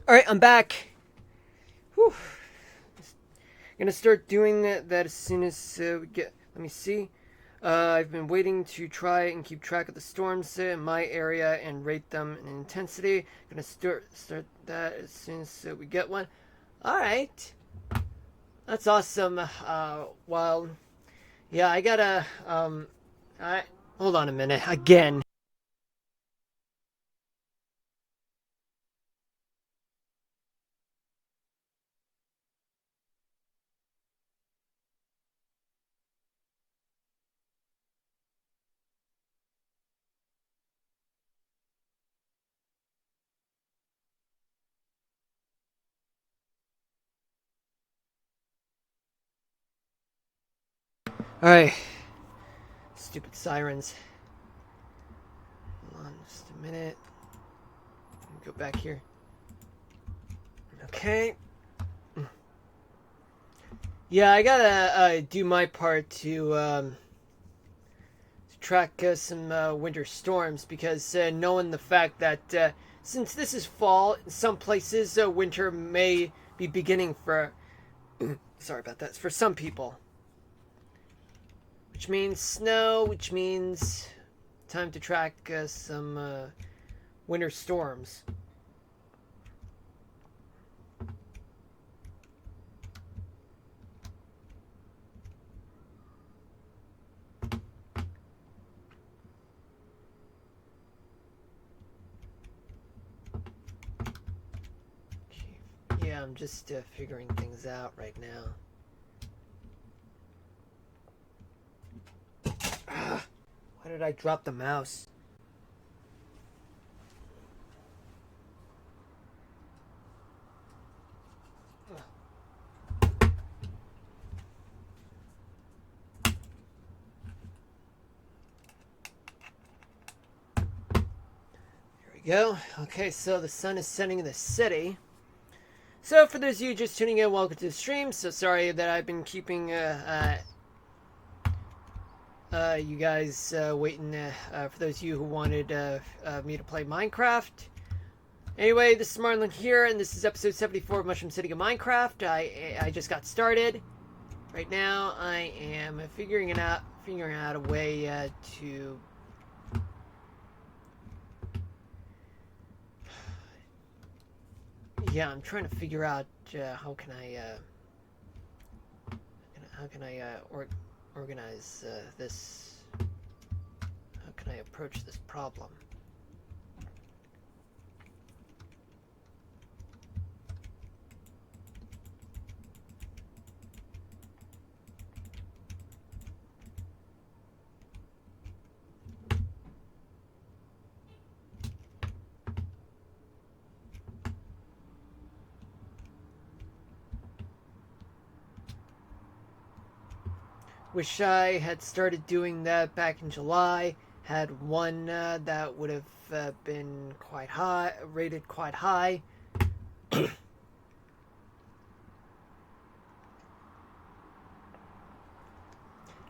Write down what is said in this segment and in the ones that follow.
All right, I'm back. Whew. Gonna start doing that as soon as we get. Let me see. I've been waiting to try and keep track of the storms in my area and rate them in intensity. Gonna start that as soon as we get one. All right, that's awesome. Well, yeah, I gotta. I hold on a minute again. All right, stupid sirens. Hold on just a minute. Go back here. Okay. Yeah, I gotta do my part to track some winter storms because knowing the fact that since this is fall, in some places winter may be beginning for. Sorry about that. For some people, which means snow, which means time to track some winter storms. Yeah, I'm just figuring things out right now. Why did I drop the mouse? Here we go. Okay, so the sun is setting in the city. So for those of you just tuning in, welcome to the stream. So sorry that I've been keeping you guys waiting for those of you who wanted me to play Minecraft. Anyway, this is Marlon here, and this is episode 74 of Mushroom City of Minecraft. I just got started. Right now, I am figuring out a way to. Yeah, I'm trying to figure out how can I organize this. How can I approach this problem? Wish I had started doing that back in July. Had one that would have been quite high, rated quite high.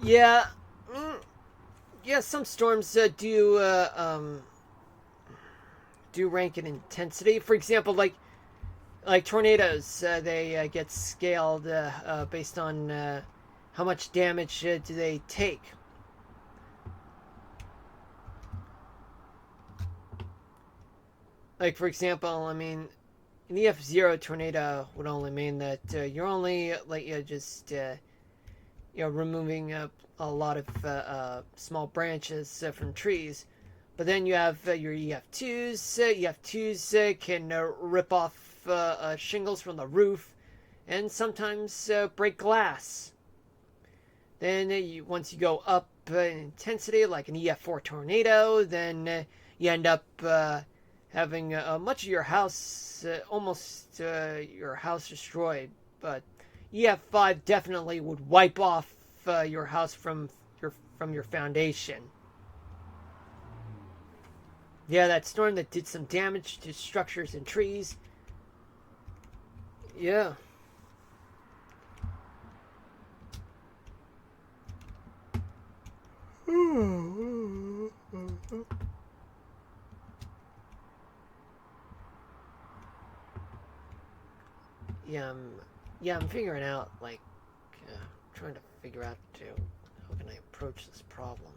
Yeah, yeah. Some storms do rank in intensity. For example, like tornadoes, they get scaled based on how much damage do they take. Like for example, I mean, an EF0 tornado would only mean that you're only removing a lot of small branches from trees. But then you have your EF2s. EF2s can rip off shingles from the roof and sometimes break glass. Then once you go up in intensity, like an EF4 tornado, then you end up having much of your house, almost your house destroyed. But EF5 definitely would wipe off your house from your foundation. Yeah, that storm that did some damage to structures and trees. Yeah. Yeah, I'm figuring out, like, trying to figure out how can I approach this problem.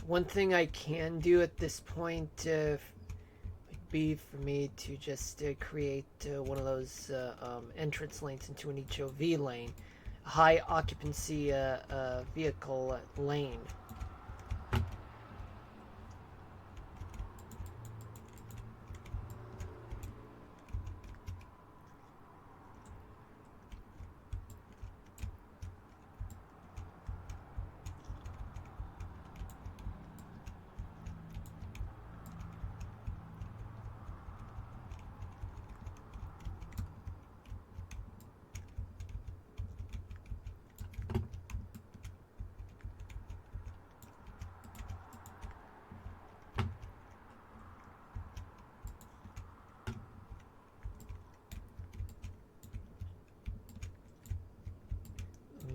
One thing I can do at this point would be for me to just create one of those entrance lanes into an HOV lane, high occupancy vehicle lane.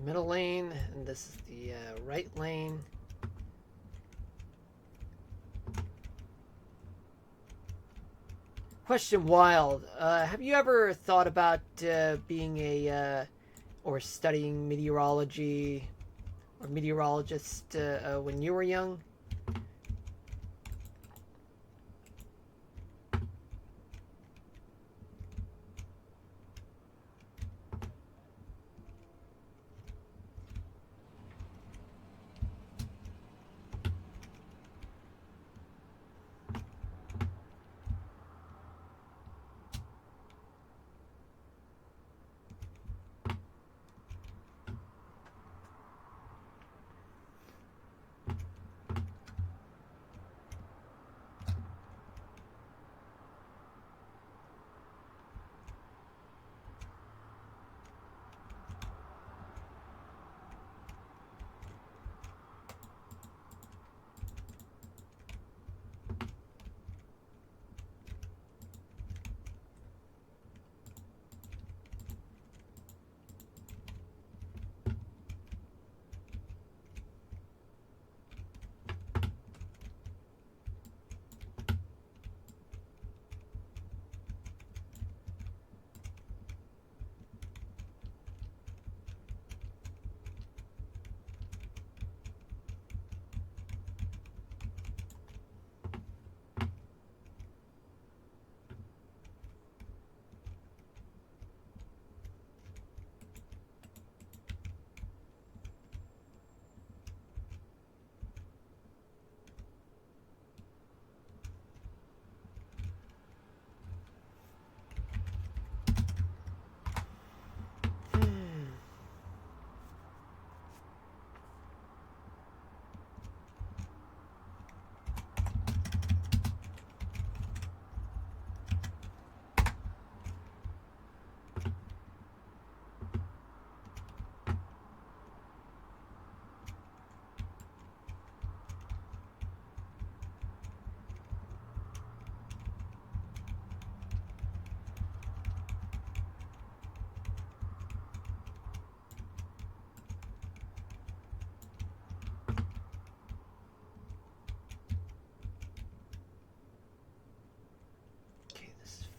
Middle lane, and this is the right lane. Question Wild, have you ever thought about being or studying meteorology or meteorologist when you were young?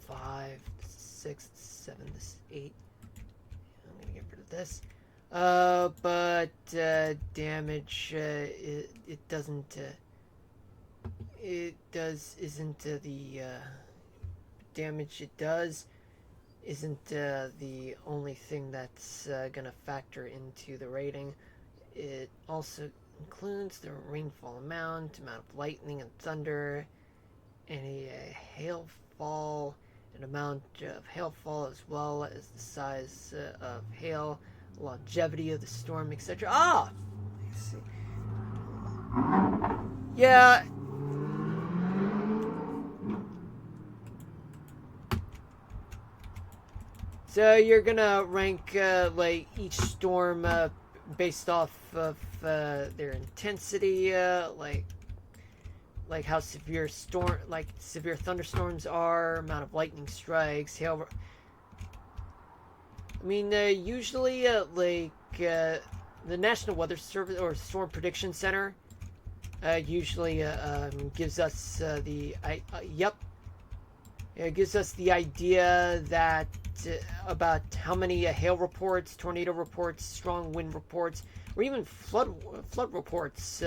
Five, six, seven, this is 8. I'm gonna get rid of this. But damage, it doesn't, isn't the damage it does isn't the only thing that's gonna factor into the rating. It also includes the rainfall amount of lightning and thunder, any hailfall, an amount of hailfall, as well as the size of hail, longevity of the storm, etc. Ah! I see. Yeah. So you're gonna rank like each storm based off of their intensity, like how severe thunderstorms are, amount of lightning strikes, hail. I mean, usually the National Weather Service or Storm Prediction Center usually gives us yep. It gives us the idea that about how many hail reports, tornado reports, strong wind reports, or even flood reports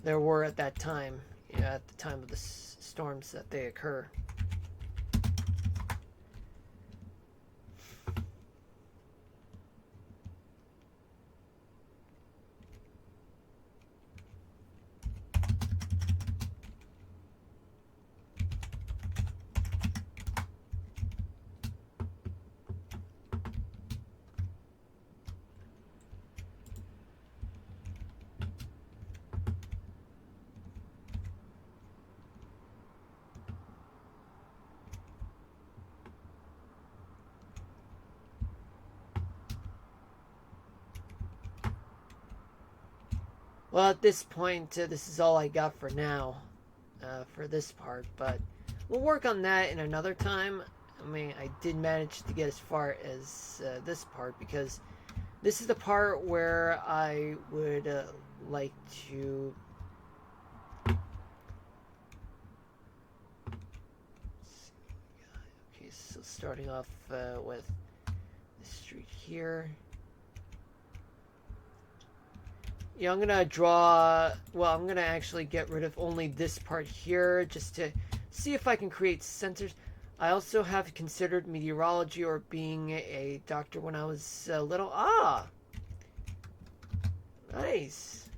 there were at that time, at the time of the storms that they occur. Well, at this point, this is all I got for now, for this part, but we'll work on that in another time. I mean, I did manage to get as far as this part because this is the part where I would like to. Okay, so starting off with this street here. Yeah, I'm gonna draw. Well, I'm gonna actually get rid of only this part here just to see if I can create sensors. I also have considered meteorology or being a doctor when I was little. Ah, nice.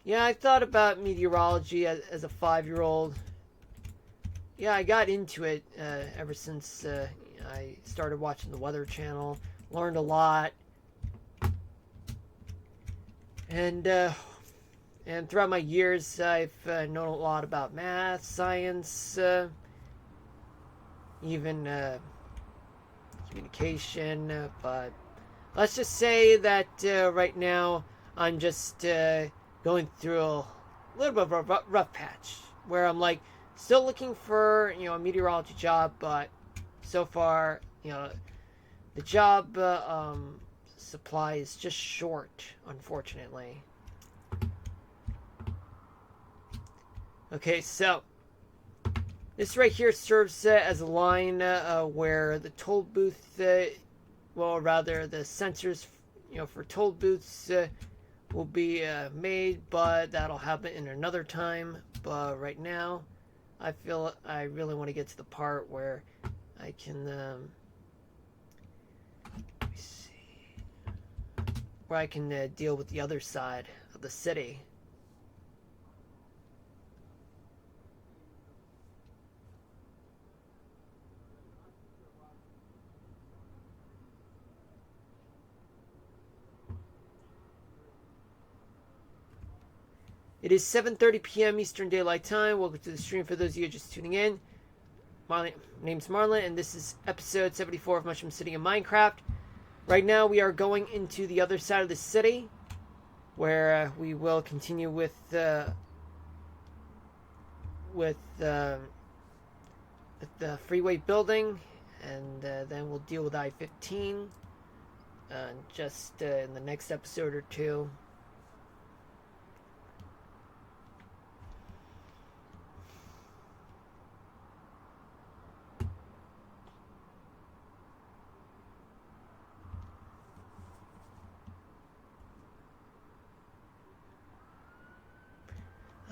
Yeah, I thought about meteorology as a 5-year-old. Yeah, I got into it ever since I started watching the Weather Channel. Learned a lot. And throughout my years, I've known a lot about math, science, even communication. But let's just say that right now I'm just going through a little bit of a rough patch where I'm like still looking for a meteorology job, but so far the job supply is just short, unfortunately. Okay, so this right here serves as a line where the toll booth, well, rather the sensors, for toll booths will be made, but that'll happen in another time. But right now, I feel I really want to get to the part where I can, let me see, where I can deal with the other side of the city. It is 7:30 p.m. Eastern Daylight Time. Welcome to the stream for those of you just tuning in. My name's Marlon, and this is episode 74 of Mushroom City in Minecraft. Right now, we are going into the other side of the city, where we will continue with the freeway building, and then we'll deal with I-15 just in the next episode or two.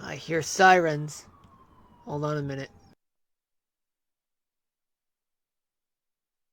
I hear sirens. Hold on a minute.